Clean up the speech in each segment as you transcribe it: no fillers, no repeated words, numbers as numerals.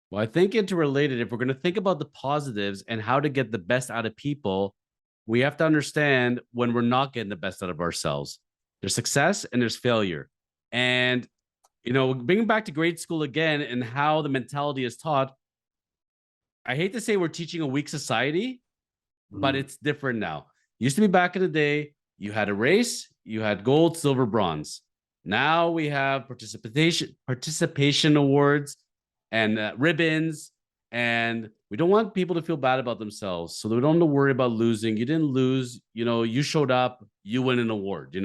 Well, I think interrelated, if we're going to think about the positives and how to get the best out of people, we have to understand when we're not getting the best out of ourselves. There's success and there's failure. And, bringing back to grade school again and how the mentality is taught, I hate to say we're teaching a weak society, but Mm. it's different now. Used to be back in the day, you had a race, you had gold, silver, bronze. Now we have participation awards and ribbons, and we don't want people to feel bad about themselves, so they don't have to worry about losing. You didn't lose, you showed up, you win an award.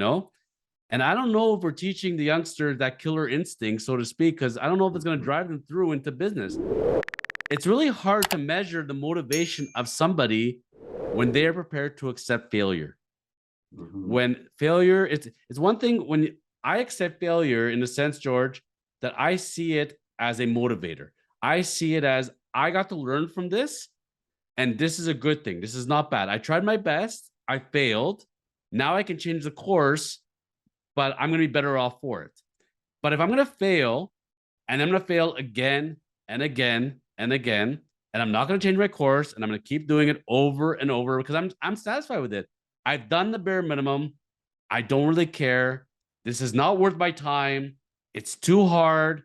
And I don't know if we're teaching the youngsters that killer instinct, so to speak, because I don't know if it's going to drive them through into business. It's really hard to measure the motivation of somebody when they are prepared to accept failure. Mhm. When failure, it's one thing when I accept failure in the sense, George, that I see it as a motivator. I see it as I got to learn from this, and this is a good thing. This is not bad. I tried my best. I failed. Now I can change the course, but I'm going to be better off for it. But if I'm going to fail and I'm going to fail again and again and again, and I'm not going to change my course, and I'm going to keep doing it over and over because I'm satisfied with it. I've done the bare minimum. I don't really care. This is not worth my time. It's too hard.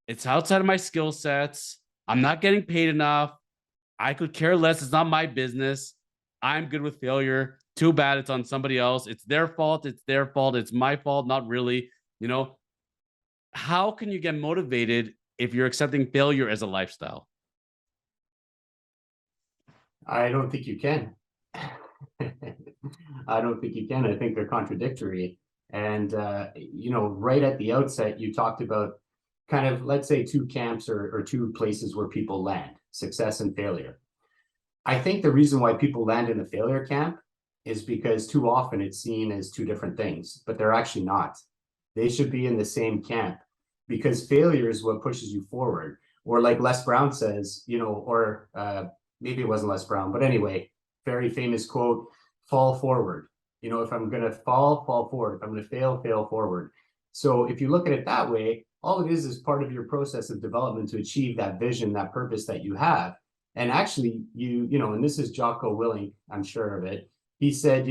It's outside of my skill sets. I'm not getting paid enough. I could care less. It's not my business. I'm good with failure. Too bad it's on somebody else. It's their fault. It's their fault. It's my fault. Not really. You know, how can you get motivated if you're accepting failure as a lifestyle? I don't think you can. I don't think you can. I think they're contradictory. And right at the outset, you talked about kind of, let's say, two camps or two places where people land, success and failure. I think the reason why people land in the failure camp is because too often it's seen as two different things, but they're actually not. They should be in the same camp because failure is what pushes you forward. Or like Les Brown says, or maybe it wasn't Les Brown, but anyway, very famous quote, fall forward. If I'm going to fall forward. If I'm going to fail forward. So if you look at it that way, all it is part of your process of development to achieve that vision, that purpose that you have. And actually, and this is Jocko Willink, I'm sure of it. He said,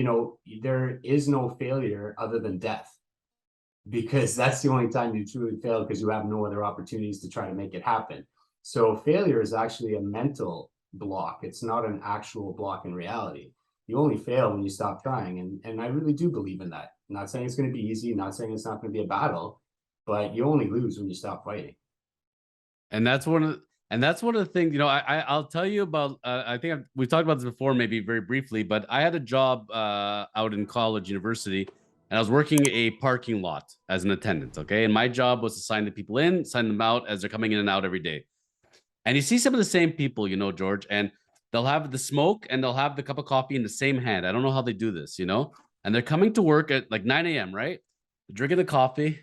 there is no failure other than death, because that's the only time you truly fail because you have no other opportunities to try to make it happen. So failure is actually a mental block. It's not an actual block in reality. You only fail when you stop trying. And I really do believe in that. I'm not saying it's going to be easy, not saying it's not going to be a battle, but you only lose when you stop fighting. And that's one of the things, I'll tell you about. I think we've talked about this before, maybe very briefly, but I had a job out in college, university, and I was working a parking lot as an attendant. Okay, and my job was to sign the people in, sign them out as they're coming in and out every day. And you see some of the same people, George, and they'll have the smoke and they'll have the cup of coffee in the same hand. I don't know how they do this. And they're coming to work at like 9 a.m., right? Drinking the coffee,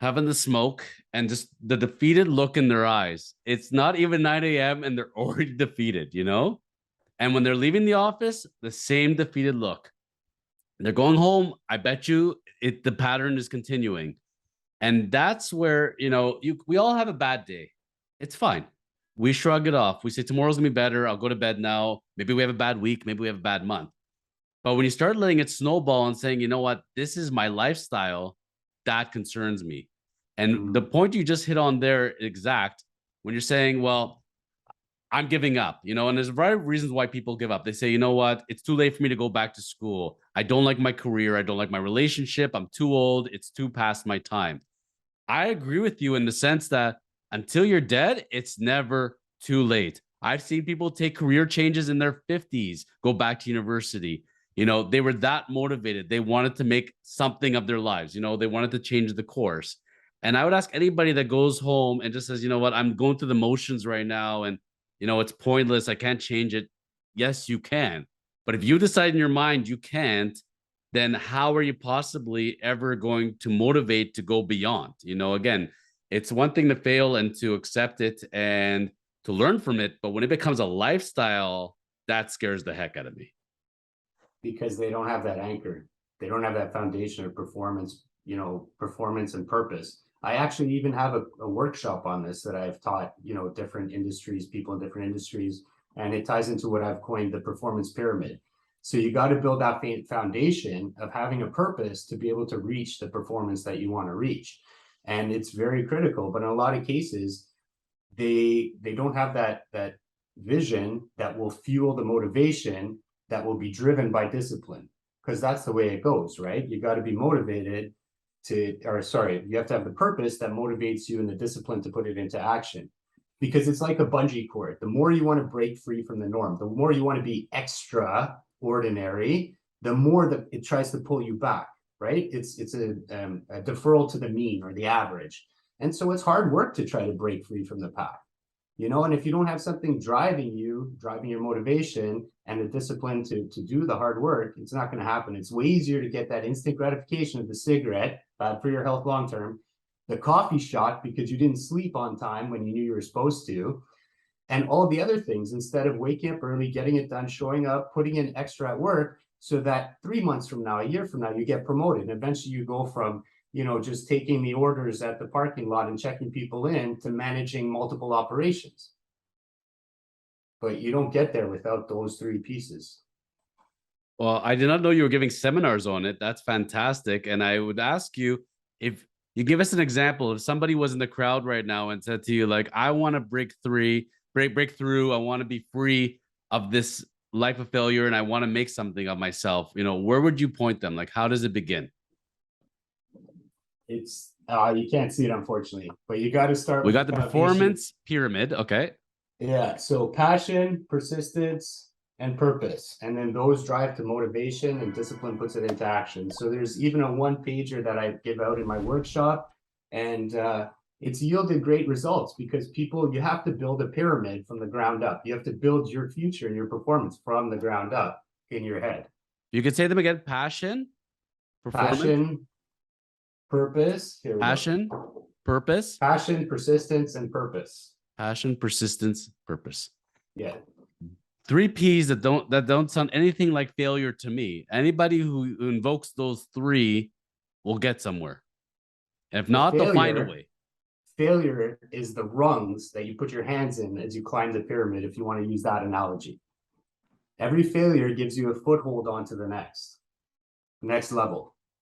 having the smoke, and just the defeated look in their eyes. It's not even 9 a.m. and they're already defeated. And when they're leaving the office, the same defeated look. They're going home. I bet you the pattern is continuing. And that's where, we all have a bad day. It's fine. We shrug it off. We say, tomorrow's gonna be better. I'll go to bed now. Maybe we have a bad week. Maybe we have a bad month. But when you start letting it snowball and saying, you know what, this is my lifestyle, that concerns me. And the Mm. point you just hit on there, exact, when you're saying, well, I'm giving up, and there's a variety of reasons why people give up. They say, you know what, it's too late for me to go back to school. I don't like my career. I don't like my relationship. I'm too old. It's too past my time. I agree with you in the sense that until you're dead, it's never too late. I've seen people take career changes in their 50s, go back to university. They were that motivated. They wanted to make something of their lives. They wanted to change the course. And I would ask anybody that goes home and just says, you know what, I'm going through the motions right now and, it's pointless. I can't change it. Yes, you can. But if you decide in your mind you can't, then how are you possibly ever going to motivate to go beyond? Again, it's one thing to fail and to accept it and to learn from it. But when it becomes a lifestyle, that scares the heck out of me. Because they don't have that anchor. They don't have that foundation of performance, performance and purpose. I actually even have a workshop on this that I've taught, different industries, people in different industries, and it ties into what I've coined the performance pyramid. So you got to build that foundation of having a purpose to be able to reach the performance that you want to reach. And it's very critical, but in a lot of cases, they don't have that vision that will fuel the motivation that will be driven by discipline, because that's the way it goes, right? You got to be motivated you have to have the purpose that motivates you and the discipline to put it into action. Because it's like a bungee cord. The more you want to break free from the norm, the more you want to be extraordinary, the more that it tries to pull you back, right? It's a deferral to the mean or the average. And so it's hard work to try to break free from the pack, and if you don't have something driving your motivation and the discipline to do the hard work, it's not going to happen. It's way easier to get that instant gratification of the cigarette, bad for your health long term, the coffee shot because you didn't sleep on time when you knew you were supposed to, and all the other things, instead of waking up early, getting it done, showing up, putting in extra at work, so that 3 months from now, a year from now, you get promoted. And eventually you go from, just taking the orders at the parking lot and checking people in to managing multiple operations. But you don't get there without those 3 pieces. Well, I did not know you were giving seminars on it. That's fantastic. And I would ask you, if you give us an example, if somebody was in the crowd right now and said to you, like, I want to break through, I want to be free of this life of failure and I want to make something of myself, where would you point them? Like, how does it begin? It's you can't see it, unfortunately, but you got to start. We got the performance pyramid. Okay. Yeah. So passion, persistence, and purpose. And then those drive to motivation, and discipline puts it into action. So there's even a 1-pager that I give out in my workshop, and it's yielded great results, because you have to build a pyramid from the ground up. You have to build your future and your performance from the ground up in your head. You could say them again. Passion, performance, passion, purpose. Passion, purpose, passion, persistence, and purpose. Passion, persistence, purpose. Yeah. 3 P's that don't sound anything like failure to me. Anybody who invokes those 3 will get somewhere. And if not, they'll find a way. Failure is the rungs that you put your hands in as you climb the pyramid, if you want to use that analogy. Every failure gives you a foothold onto the next level.